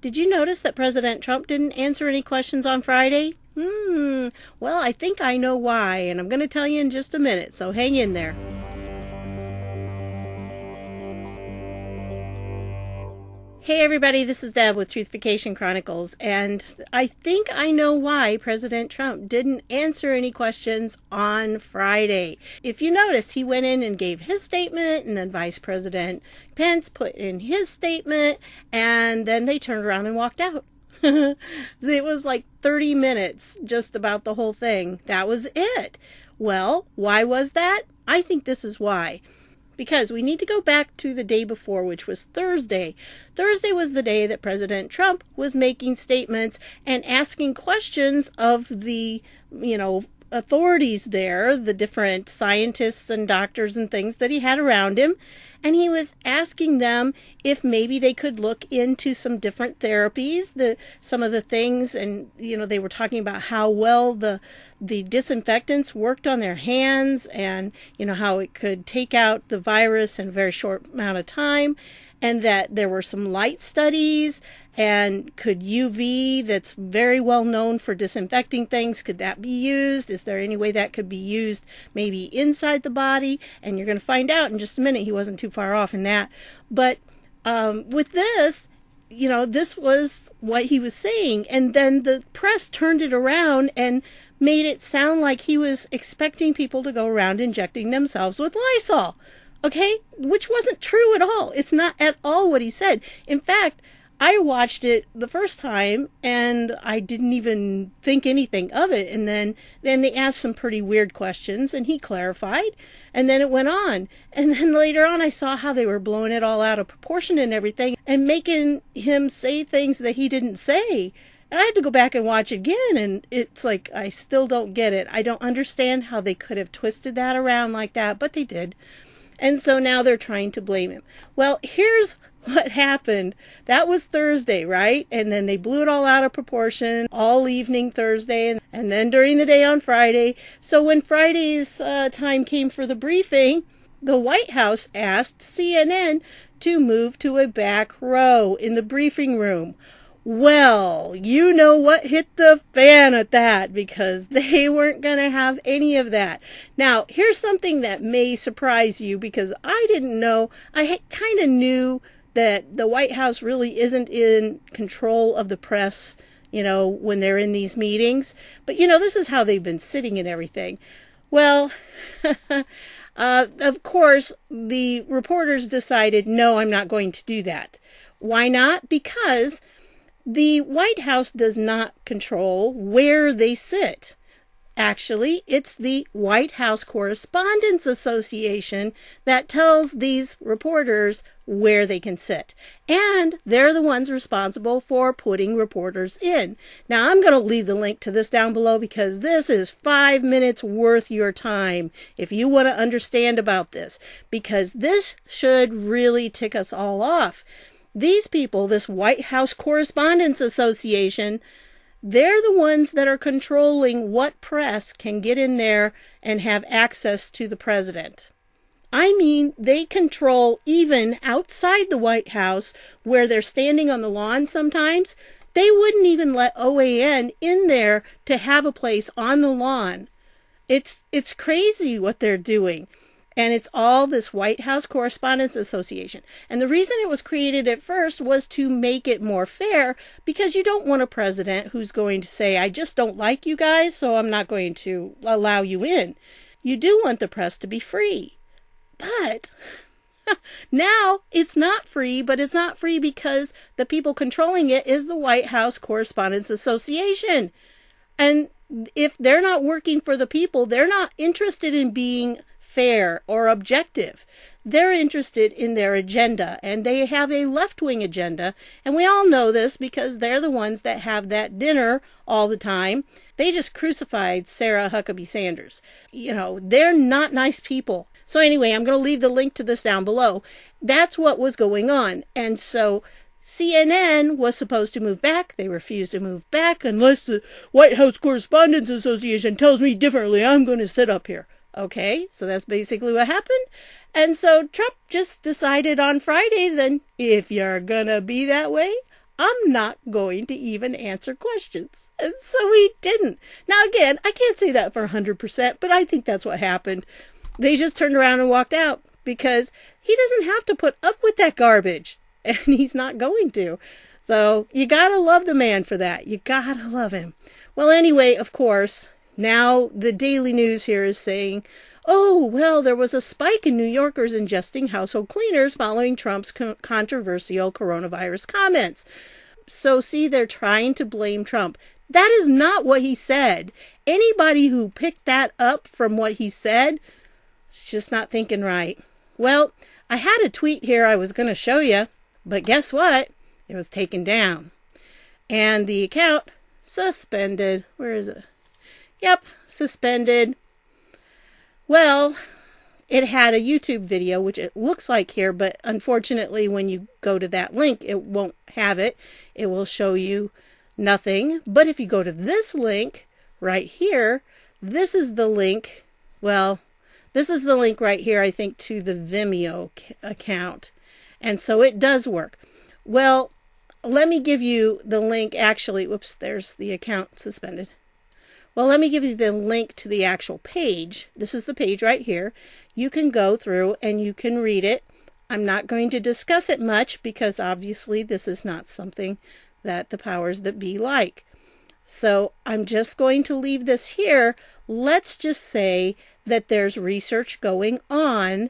Did you notice that President Trump didn't answer any questions on Friday? Well, I think I know why, and I'm going to tell you in just a minute, so hang in there. Hey everybody, this is Deb with Truthification Chronicles, and I think I know why President Trump didn't answer any questions on Friday. If you noticed, he went in and gave his statement, and then Vice President Pence put in his statement, and then they turned around and walked out. It was like 30 minutes just about the whole thing. That was it. Well, why was that? I think this is why. Because we need to go back to the day before, which was Thursday. Thursday was the day that President Trump was making statements and asking questions of the, authorities there, the different scientists and doctors and things that he had around him. And he was asking them if maybe they could look into some different therapies, some of the things, and, they were talking about how well the disinfectants worked on their hands and, how it could take out the virus in a very short amount of time, and that there were some light studies, and could UV, that's very well known for disinfecting things, could that be used? Is there any way that could be used maybe inside the body? And you're going to find out in just a minute. He wasn't too far off in that. But with this, this was what he was saying. And then the press turned it around and made it sound like he was expecting people to go around injecting themselves with Lysol. Okay? Which wasn't true at all. It's not at all what he said. In fact, I watched it the first time and I didn't even think anything of it. And then they asked some pretty weird questions and he clarified, and then it went on. And then later on I saw how they were blowing it all out of proportion and everything and making him say things that he didn't say. And I had to go back and watch it again, and it's like, I still don't get it. I don't understand how they could have twisted that around like that, but they did. And so now they're trying to blame him. Well, here's what happened. That was Thursday, right? And then they blew it all out of proportion all evening Thursday and then during the day on Friday. So when Friday's time came for the briefing, the White House asked CNN to move to a back row in the briefing room. Well, you know what hit the fan at that, because they weren't going to have any of that. Now, here's something that may surprise you, because I didn't know. I kind of knew that the White House really isn't in control of the press, when they're in these meetings. But, this is how they've been sitting and everything. Well, of course, the reporters decided, no, I'm not going to do that. Why not? Because the White House does not control where they sit. Actually, it's the White House Correspondents Association that tells these reporters where they can sit. And they're the ones responsible for putting reporters in. Now, I'm going to leave the link to this down below, because this is 5 minutes worth your time if you want to understand about this, because this should really tick us all off. These people, this White House Correspondents Association, they're the ones that are controlling what press can get in there and have access to the president. I mean, they control even outside the White House, where they're standing on the lawn sometimes. They wouldn't even let OAN in there to have a place on the lawn. It's crazy what they're doing. And it's all this White House Correspondents Association. And the reason it was created at first was to make it more fair, because you don't want a president who's going to say, I just don't like you guys, so I'm not going to allow you in. You do want the press to be free. But now it's not free, but it's not free because the people controlling it is the White House Correspondents Association. And if they're not working for the people, they're not interested in being fair or objective. They're interested in their agenda, and they have a left-wing agenda, and we all know this because they're the ones that have that dinner all the time. They just crucified Sarah Huckabee Sanders. They're not nice people. So anyway, I'm going to leave the link to this down below. That's what was going on. And so CNN was supposed to move back. They refused to move back. Unless the White House Correspondents Association tells me differently, I'm going to sit up here. Okay, so that's basically what happened. And so Trump just decided on Friday, then, if you're gonna be that way, I'm not going to even answer questions. And so he didn't. Now, again, I can't say that for 100%, but I think that's what happened. They just turned around and walked out because he doesn't have to put up with that garbage, and he's not going to. So you gotta love the man for that. You gotta love him. Well, anyway, of course, now the Daily News here is saying, oh, well, there was a spike in New Yorkers ingesting household cleaners following Trump's controversial coronavirus comments. So, see, they're trying to blame Trump. That is not what he said. Anybody who picked that up from what he said is just not thinking right. Well, I had a tweet here I was going to show you, but guess what? It was taken down. And the account suspended. Where is it? Yep, suspended. Well, it had a YouTube video, which it looks like here, but unfortunately, when you go to that link, it won't have it. It will show you nothing. But if you go to this link right here, this is the link. Well, this is the link right here, I think, to the Vimeo account. And so it does work. Well, let me give you the link. Actually, whoops, there's the account suspended. Well, let me give you the link to the actual page. This is the page right here. You can go through and you can read it. I'm not going to discuss it much because obviously this is not something that the powers that be like. So I'm just going to leave this here. Let's just say that there's research going on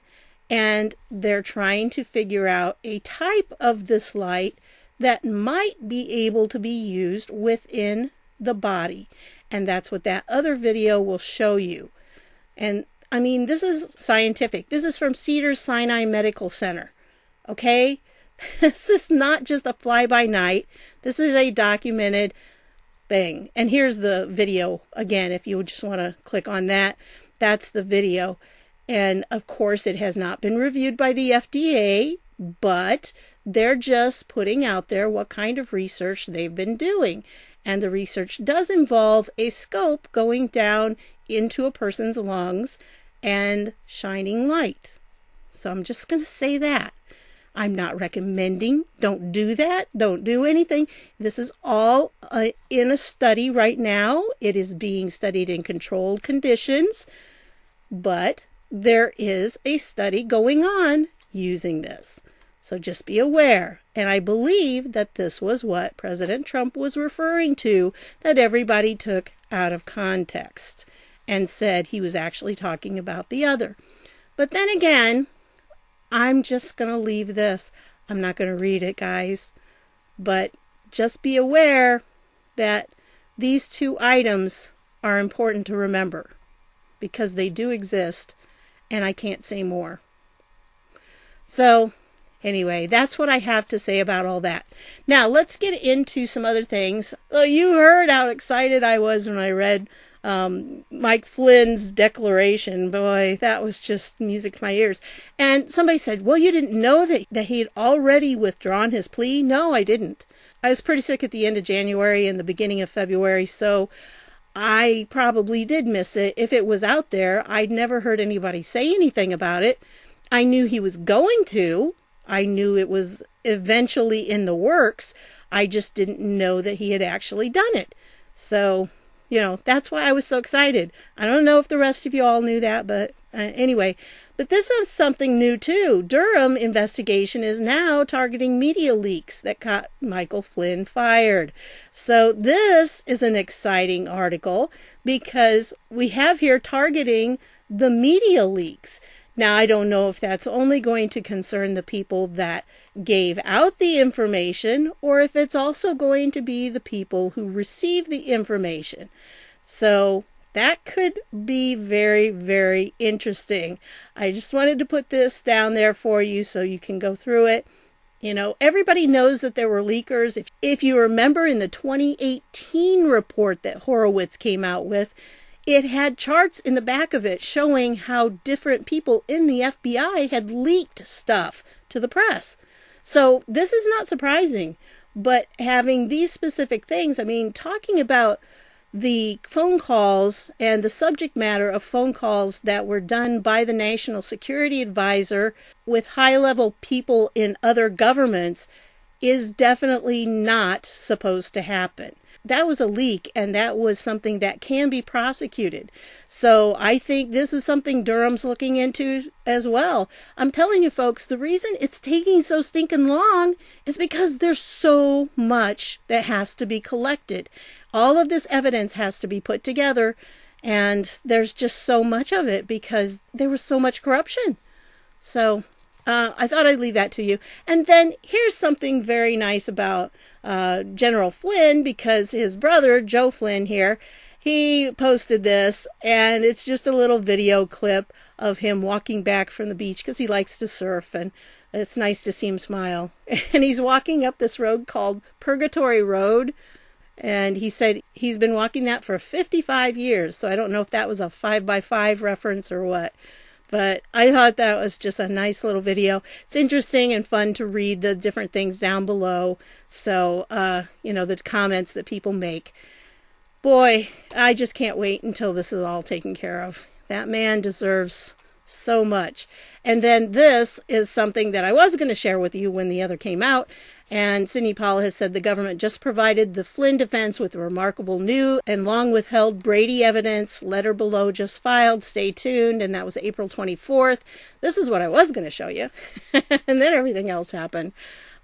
and they're trying to figure out a type of this light that might be able to be used within the body. And that's what that other video will show you. And I mean, this is scientific. This is from Cedars-Sinai Medical Center. Okay? This is not just a fly-by-night. This is a documented thing. And here's the video again, if you just want to click on that. That's the video. And of course, it has not been reviewed by the FDA, but they're just putting out there what kind of research they've been doing. And the research does involve a scope going down into a person's lungs and shining light. So I'm just going to say that. I'm not recommending. Don't do that. Don't do anything. This is all in a study right now. It is being studied in controlled conditions. But there is a study going on using this. So just be aware. And I believe that this was what President Trump was referring to, that everybody took out of context and said he was actually talking about the other. But then again, I'm just going to leave this. I'm not going to read it, guys. But just be aware that these two items are important to remember because they do exist, and I can't say more. So anyway, that's what I have to say about all that. Now, let's get into some other things. Well, you heard how excited I was when I read Mike Flynn's declaration. Boy, that was just music to my ears. And somebody said, well, you didn't know that he had already withdrawn his plea? No, I didn't. I was pretty sick at the end of January and the beginning of February, so I probably did miss it. If it was out there, I'd never heard anybody say anything about it. I knew he was going to. I knew it was eventually in the works. I just didn't know that he had actually done it. So, that's why I was so excited. I don't know if the rest of you all knew that, but anyway. But this is something new too. Durham investigation is now targeting media leaks that got Michael Flynn fired. So this is an exciting article because we have here targeting the media leaks. Now, I don't know if that's only going to concern the people that gave out the information or if it's also going to be the people who received the information. So that could be very, very interesting. I just wanted to put this down there for you so you can go through it. Everybody knows that there were leakers. If you remember in the 2018 report that Horowitz came out with, it had charts in the back of it showing how different people in the FBI had leaked stuff to the press. So this is not surprising, but having these specific things, talking about the phone calls and the subject matter of phone calls that were done by the National Security Advisor with high-level people in other governments, is definitely not supposed to happen. That was a leak, and that was something that can be prosecuted. So I think this is something Durham's looking into as well. I'm telling you folks, the reason it's taking so stinking long is because there's so much that has to be collected. All of this evidence has to be put together, and there's just so much of it because there was so much corruption. So I thought I'd leave that to you. And then here's something very nice about General Flynn, because his brother, Joe Flynn here, he posted this, and it's just a little video clip of him walking back from the beach because he likes to surf, and it's nice to see him smile. And he's walking up this road called Purgatory Road, and he said he's been walking that for 55 years, so I don't know if that was a 5x5 reference or what. But I thought that was just a nice little video. It's interesting and fun to read the different things down below. So, the comments that people make. Boy, I just can't wait until this is all taken care of. That man deserves so much. And then this is something that I was going to share with you when the other came out. And Sidney Powell has said the government just provided the Flynn defense with a remarkable new and long withheld Brady evidence. Letter below just filed. Stay tuned. And that was April 24th. This is what I was going to show you. And then everything else happened.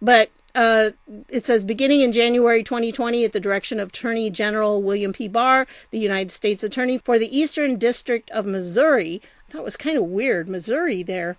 But it says, beginning in January 2020, at the direction of Attorney General William P. Barr, the United States Attorney for the Eastern District of Missouri, I thought it was kind of weird, Missouri there,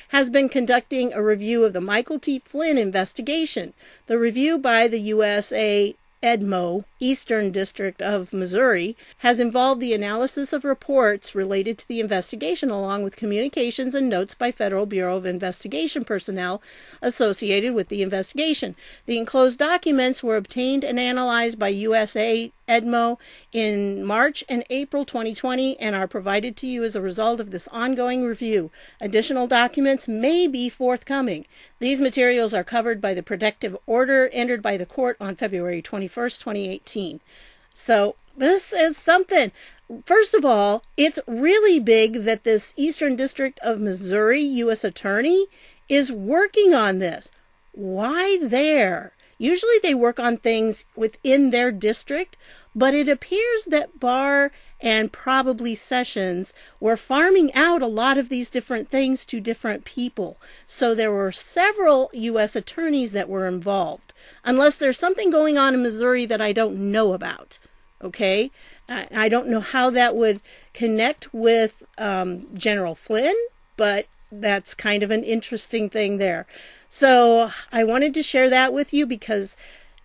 has been conducting a review of the Michael T. Flynn investigation. The review by the USA EDMO, Eastern District of Missouri, has involved the analysis of reports related to the investigation, along with communications and notes by Federal Bureau of Investigation personnel associated with the investigation. The enclosed documents were obtained and analyzed by USA EDMO in March and April 2020 and are provided to you as a result of this ongoing review. Additional documents may be forthcoming. These materials are covered by the protective order entered by the court on February 21st, 2018. So this is something. First of all, it's really big that this Eastern District of Missouri U.S. Attorney is working on this. Why there? Usually they work on things within their district, but it appears that Barr and probably Sessions were farming out a lot of these different things to different people. So there were several U.S. attorneys that were involved, unless there's something going on in Missouri that I don't know about. Okay? I don't know how that would connect with General Flynn, but that's kind of an interesting thing there. So I wanted to share that with you because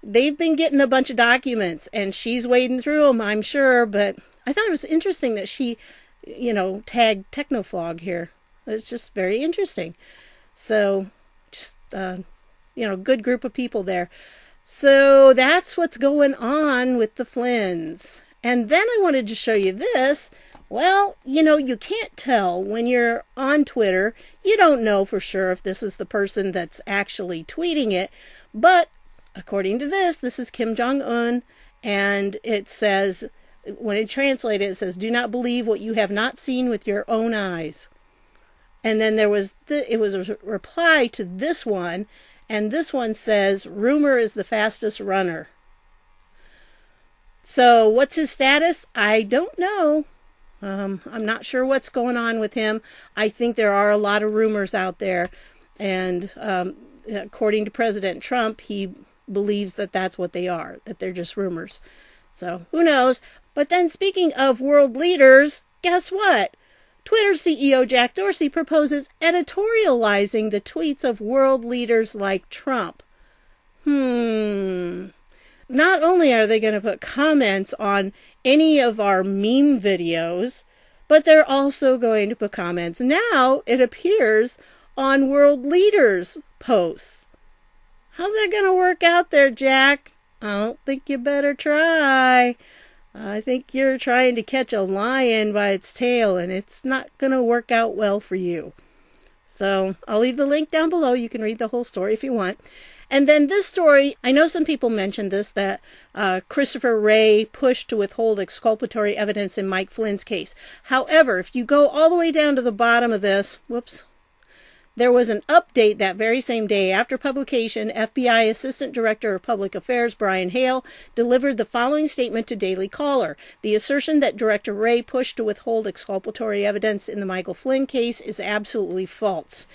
they've been getting a bunch of documents and she's wading through them, I'm sure. But I thought it was interesting that she, tagged Technofog here. It's just very interesting. So just, good group of people there. So that's what's going on with the Flynns. And then I wanted to show you this. Well, you can't tell when you're on Twitter. You don't know for sure if this is the person that's actually tweeting it. But according to this is Kim Jong Un. And it says, when it translated, it says, do not believe what you have not seen with your own eyes. And then it was a reply to this one. And this one says, rumor is the fastest runner. So what's his status? I don't know. I'm not sure what's going on with him. I think there are a lot of rumors out there. And according to President Trump, he believes that that's what they are, that they're just rumors. So who knows? But then speaking of world leaders, guess what? Twitter CEO Jack Dorsey proposes editorializing the tweets of world leaders like Trump. Not only are they going to put comments on any of our meme videos, but they're also going to put comments now, it appears, on world leaders' posts. How's that going to work out there, Jack? I don't think you better try. I think you're trying to catch a lion by its tail, and it's not going to work out well for you. So I'll leave the link down below. You can read the whole story if you want. And then this story, I know some people mentioned this, that Christopher Wray pushed to withhold exculpatory evidence in Mike Flynn's case. However, if you go all the way down to the bottom of this, There was an update that very same day. After publication, FBI Assistant Director of Public Affairs Brian Hale delivered the following statement to Daily Caller. The assertion that Director Wray pushed to withhold exculpatory evidence in the Michael Flynn case is absolutely false.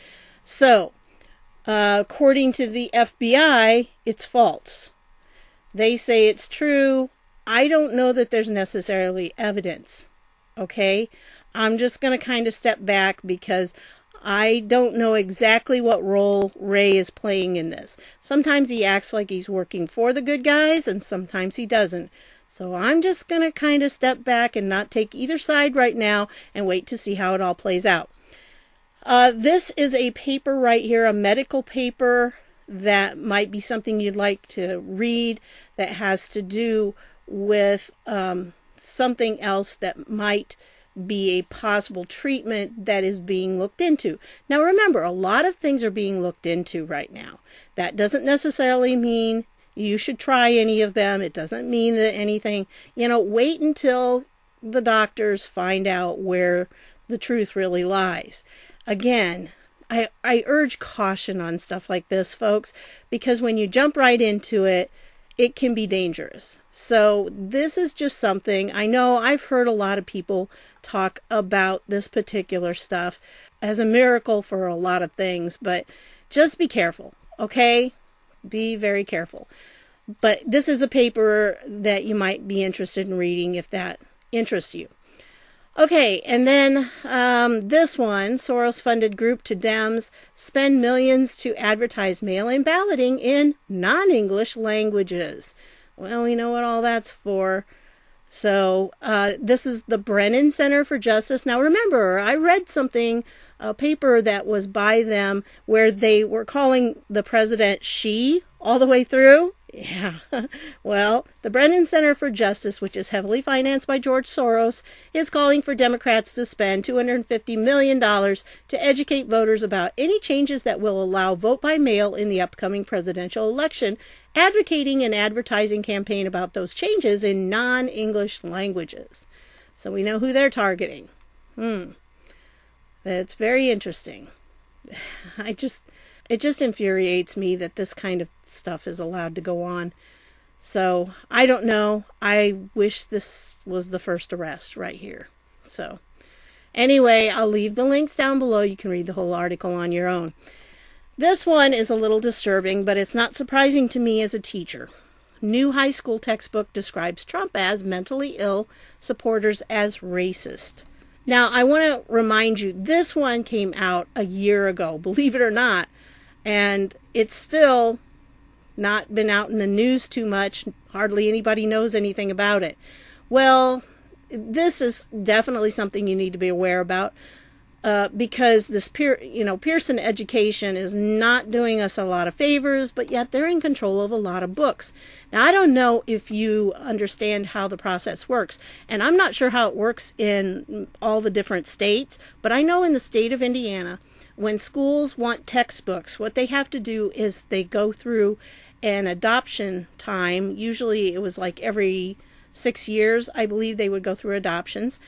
So, according to the FBI, it's false. They say it's true. I don't know that there's necessarily evidence. Okay? I'm just going to kind of step back because I don't know exactly what role Wray is playing in this. Sometimes he acts like he's working for the good guys, and sometimes he doesn't. So I'm just going to kind of step back and not take either side right now and wait to see how it all plays out. This is a paper right here, a medical paper that might be something you'd like to read that has to do with something else that might be a possible treatment that is being looked into. Now remember, a lot of things are being looked into right now. That doesn't necessarily mean you should try any of them. It doesn't mean that anything, wait until the doctors find out where the truth really lies. Again, I urge caution on stuff like this, folks, because when you jump right into it, it can be dangerous. So this is just something, I know I've heard a lot of people talk about this particular stuff as a miracle for a lot of things, but just be careful, okay? Be very careful. But this is a paper that you might be interested in reading if that interests you. Okay, and then this one, Soros-funded group to Dems spend millions to advertise mail-in balloting in non-English languages. Well, we know what all that's for. So this is the Brennan Center for Justice. Now remember, I read something, a paper that was by them where they were calling the president she all the way through. Yeah, well, the Brennan Center for Justice, which is heavily financed by George Soros, is calling for Democrats to spend $250 million to educate voters about any changes that will allow vote by mail in the upcoming presidential election, advocating an advertising campaign about those changes in non-English languages. So we know who they're targeting. That's very interesting. It just infuriates me that this kind of stuff is allowed to go on. So I don't know. I wish this was the first arrest right here. So anyway, I'll leave the links down below. You can read the whole article on your own. This one is a little disturbing, but it's not surprising to me as a teacher. New high school textbook describes Trump as mentally ill, supporters as racist. Now, I want to remind you, this one came out a year ago, believe it or not, and it's still not been out in the news too much. Hardly anybody knows anything about it. Well, this is definitely something you need to be aware about because this Pearson education is not doing us a lot of favors, but yet they're in control of a lot of books. Now, I don't know if you understand how the process works, and I'm not sure how it works in all the different states, but I know in the state of Indiana, when schools want textbooks, what they have to do is they go through an adoption time. Usually it was like every 6 years, I believe they would go through adoptions.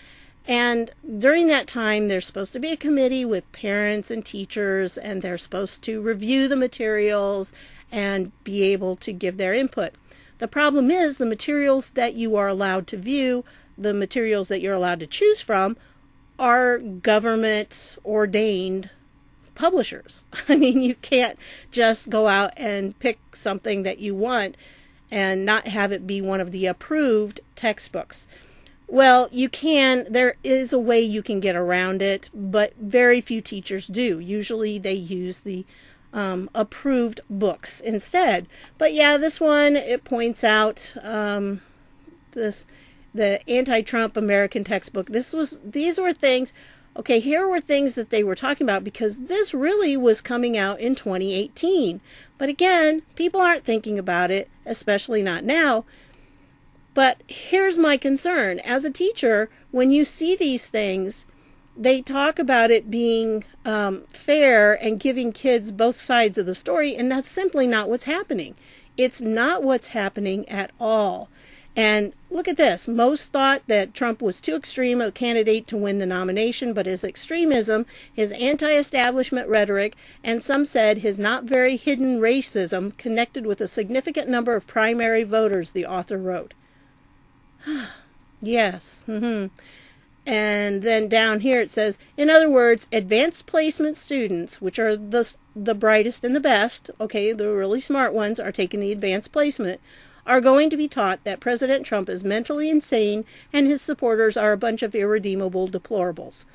And during that time, there's supposed to be a committee with parents and teachers, and they're supposed to review the materials and be able to give their input. The problem is the materials that you are allowed to view, the materials that you're allowed to choose from, are government ordained publishers. I mean, you can't just go out and pick something that you want and not have it be one of the approved textbooks. Well, you can. There is a way you can get around it, but very few teachers do. Usually they use the approved books instead. But yeah, this one, it points out the anti-Trump American textbook. These were things. Okay, here were things that they were talking about because this really was coming out in 2018. But again, people aren't thinking about it, especially not now. But here's my concern. As a teacher, when you see these things, they talk about it being fair and giving kids both sides of the story, and that's simply not what's happening. It's not what's happening at all. And look at this. Most thought that Trump was too extreme a candidate to win the nomination, but his extremism, his anti-establishment rhetoric, and some said his not very hidden racism connected with a significant number of primary voters, the author wrote. Yes. And then down here it says, in other words, advanced placement students, which are the brightest and the best, okay, the really smart ones are taking the advanced placement, are going to be taught that President Trump is mentally insane and his supporters are a bunch of irredeemable deplorables.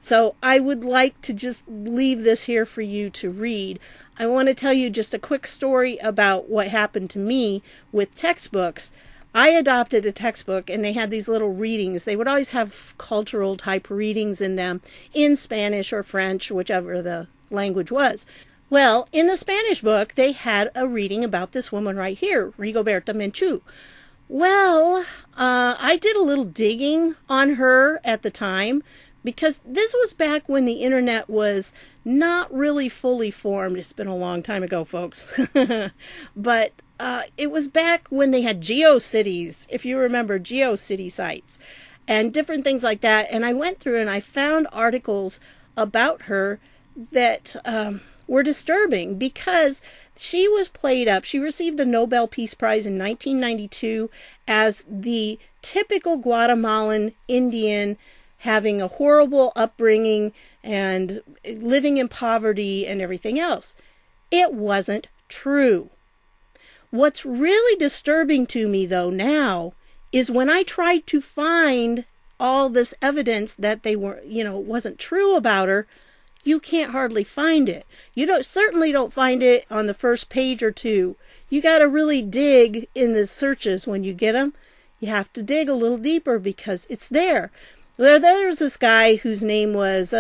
So I would like to just leave this here for you to read. I want to tell you just a quick story about what happened to me with textbooks. I adopted a textbook and they had these little readings. They would always have cultural type readings in them in Spanish or French, whichever the language was. Well, in the Spanish book, they had a reading about this woman right here, Rigoberta Menchú. Well, I did a little digging on her at the time because this was back when the internet was not really fully formed. It's been a long time ago, folks. But it was back when they had GeoCities, if you remember GeoCity sites and different things like that. And I went through and I found articles about her that were disturbing because she was played up. She received a Nobel Peace Prize in 1992 as the typical Guatemalan Indian having a horrible upbringing and living in poverty and everything else. It wasn't true. What's really disturbing to me, though, now is when I tried to find all this evidence that they were, wasn't true about her, you can't hardly find it. You certainly don't find it on the first page or two. You got to really dig in the searches when you get them. You have to dig a little deeper because it's there. Well, there's this guy whose name was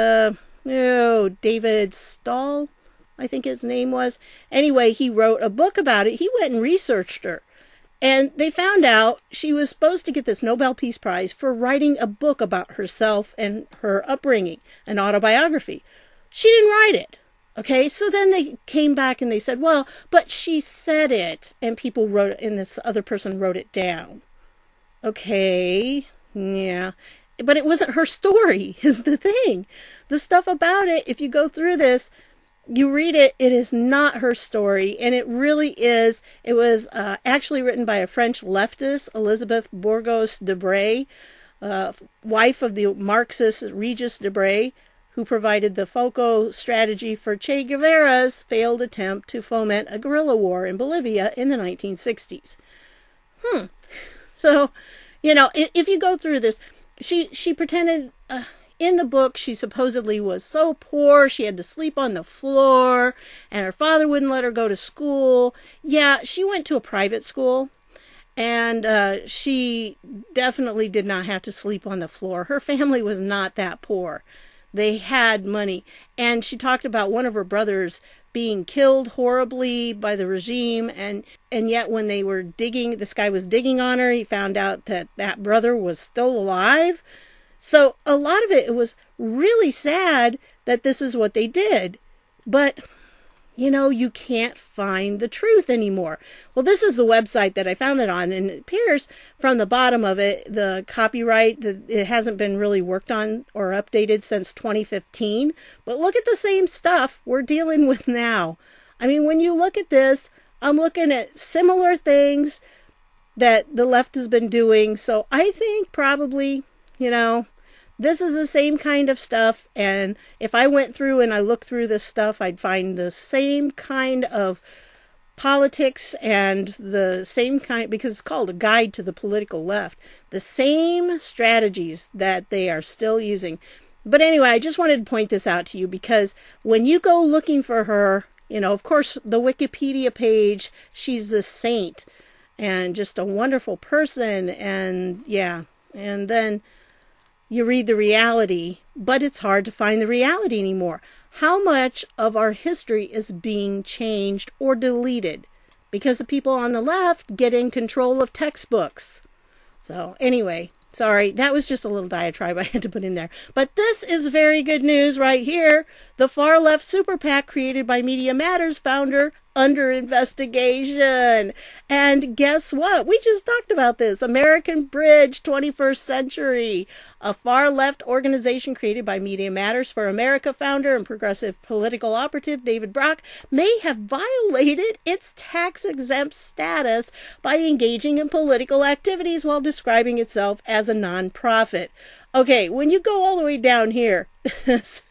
David Stoll, I think his name was. Anyway, he wrote a book about it. He went and researched her. And they found out she was supposed to get this Nobel Peace Prize for writing a book about herself and her upbringing, an autobiography. She didn't write it. Okay, so then they came back and they said, well, but she said it, and people wrote it, and this other person wrote it down. Okay, yeah. But it wasn't her story, is the thing. The stuff about it, if you go through this, you read it, it is not her story, and it really is. It was actually written by a French leftist, Elizabeth Bourgos Debray, wife of the Marxist Regis Debray, who provided the FOCO strategy for Che Guevara's failed attempt to foment a guerrilla war in Bolivia in the 1960s. So, if you go through this, she pretended, in the book, she supposedly was so poor, she had to sleep on the floor, and her father wouldn't let her go to school. Yeah, she went to a private school, and she definitely did not have to sleep on the floor. Her family was not that poor. They had money. And she talked about one of her brothers being killed horribly by the regime. And yet when they were digging, this guy was digging on her, he found out that that brother was still alive. So a lot of it was really sad that this is what they did. But, you can't find the truth anymore. Well, this is the website that I found it on, and it appears from the bottom of it, the copyright, it hasn't been really worked on or updated since 2015. But look at the same stuff we're dealing with now. I mean, when you look at this, I'm looking at similar things that the left has been doing. So I think probably, this is the same kind of stuff, and if I went through and I looked through this stuff, I'd find the same kind of politics and the same kind, because it's called a guide to the political left, the same strategies that they are still using. But anyway, I just wanted to point this out to you because when you go looking for her, of course, the Wikipedia page, she's the saint and just a wonderful person, and yeah, and then you read the reality, but it's hard to find the reality anymore. How much of our history is being changed or deleted because the people on the left get in control of textbooks? So anyway, sorry, that was just a little diatribe I had to put in there. But this is very good news right here. The far left super PAC created by Media Matters founder under investigation. And guess what? We just talked about this. American Bridge, 21st Century, a far-left organization created by Media Matters for America founder and progressive political operative David Brock, may have violated its tax-exempt status by engaging in political activities while describing itself as a nonprofit. Okay, when you go all the way down here, it's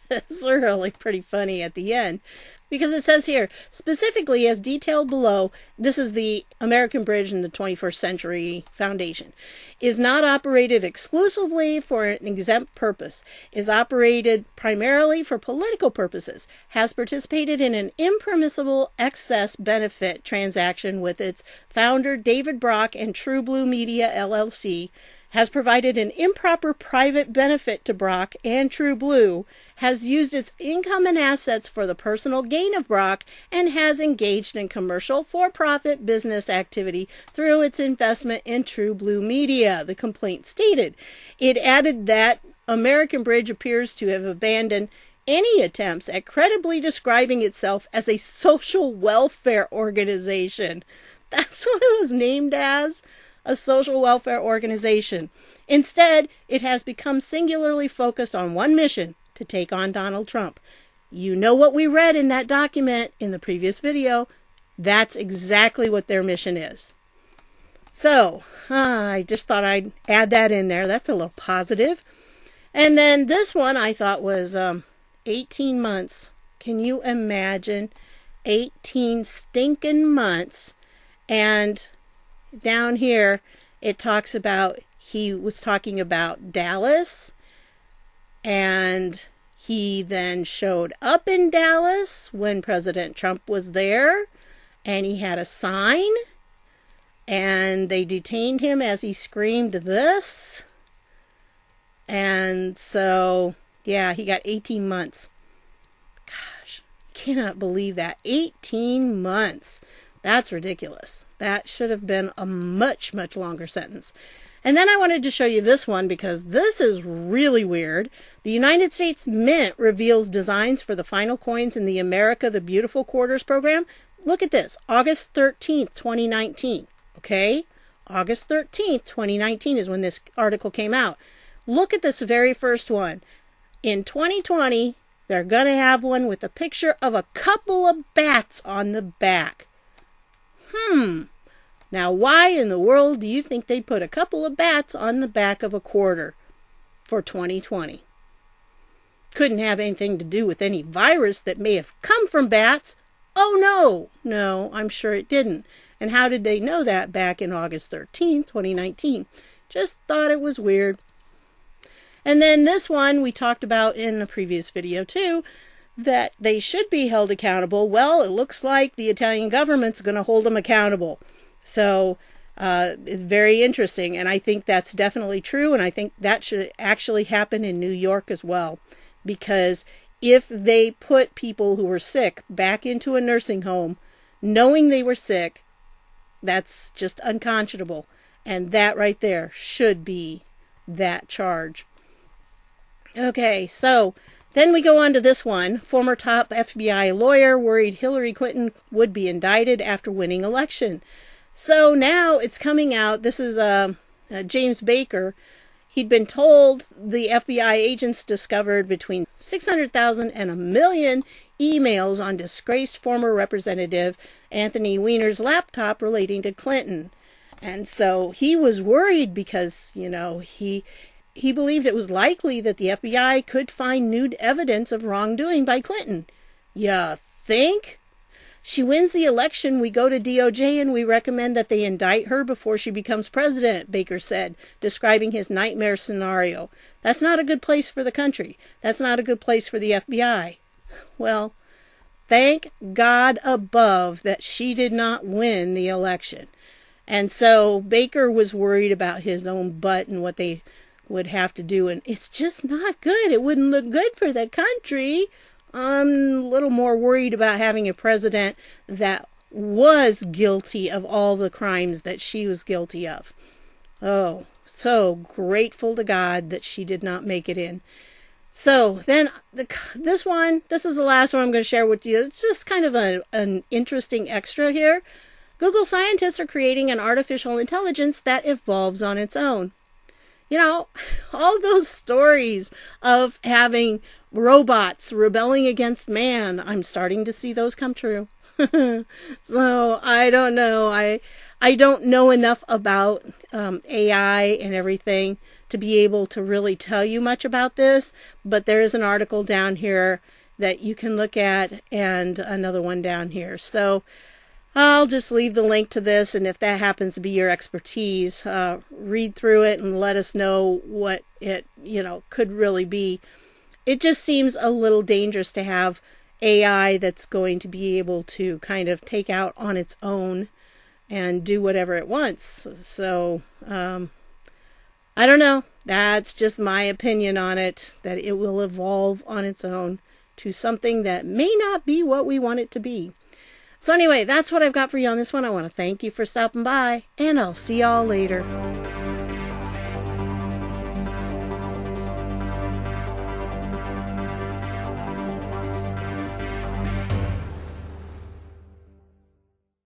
really pretty funny at the end. Because it says here, specifically as detailed below, this is the American Bridge and the 21st Century Foundation, is not operated exclusively for an exempt purpose, is operated primarily for political purposes, has participated in an impermissible excess benefit transaction with its founder David Brock and True Blue Media LLC, has provided an improper private benefit to Brock and True Blue, has used its income and assets for the personal gain of Brock, and has engaged in commercial for-profit business activity through its investment in True Blue Media, the complaint stated. It added that American Bridge appears to have abandoned any attempts at credibly describing itself as a social welfare organization. That's what it was named as. A social welfare organization. Instead, it has become singularly focused on one mission, to take on Donald Trump. You know what we read in that document in the previous video. That's exactly what their mission is. So, I just thought I'd add that in there. That's a little positive. And then this one I thought was 18 months. Can you imagine? 18 stinking months. And down here, it talks about, he was talking about Dallas, and he then showed up in Dallas when President Trump was there, and he had a sign, and they detained him as he screamed this. And so, yeah, he got 18 months. Gosh, I cannot believe that. 18 months. That's ridiculous. That should have been a much, much longer sentence. And then I wanted to show you this one because this is really weird. The United States Mint reveals designs for the final coins in the America the Beautiful Quarters program. Look at this, August 13th, 2019. Okay, August 13th, 2019 is when this article came out. Look at this very first one. In 2020, they're going to have one with a picture of a couple of bats on the back. Now, why in the world do you think they'd put a couple of bats on the back of a quarter for 2020? Couldn't have anything to do with any virus that may have come from bats. Oh, no, I'm sure it didn't. And how did they know that back in August 13th, 2019? Just thought it was weird. And then this one we talked about in a previous video too, that they should be held accountable. Well, it looks like the Italian government's going to hold them accountable. So it's very interesting, and I think that's definitely true, and I think that should actually happen in New York as well, because if they put people who were sick back into a nursing home, knowing they were sick, that's just unconscionable, and that right there should be that charge. Okay, so then we go on to this one. Former top FBI lawyer worried Hillary Clinton would be indicted after winning election. So now it's coming out. This is James Baker. He'd been told the FBI agents discovered between 600,000 and 1 million emails on disgraced former Representative Anthony Weiner's laptop relating to Clinton. And so he was worried because, you know, he believed it was likely that the FBI could find new evidence of wrongdoing by Clinton. Ya think? She wins the election, we go to DOJ and we recommend that they indict her before she becomes president, Baker said, describing his nightmare scenario. That's not a good place for the country. That's not a good place for the FBI. Well, thank God above that she did not win the election. And so Baker was worried about his own butt and what they would have to do. And it's just not good. It wouldn't look good for the country. I'm a little more worried about having a president that was guilty of all the crimes that she was guilty of. Oh, so grateful to God that she did not make it in. So then this is the last one I'm going to share with you. It's just kind of an interesting extra here. Google scientists are creating an artificial intelligence that evolves on its own. You know, all those stories of having robots rebelling against man, I'm starting to see those come true. So I don't know. I don't know enough about AI and everything to be able to really tell you much about this, but there is an article down here that you can look at and another one down here. So I'll just leave the link to this, and if that happens to be your expertise, read through it and let us know what it, could really be. It just seems a little dangerous to have AI that's going to be able to kind of take out on its own and do whatever it wants. So, I don't know. That's just my opinion on it, that it will evolve on its own to something that may not be what we want it to be. So anyway, that's what I've got for you on this one. I want to thank you for stopping by, and I'll see y'all later.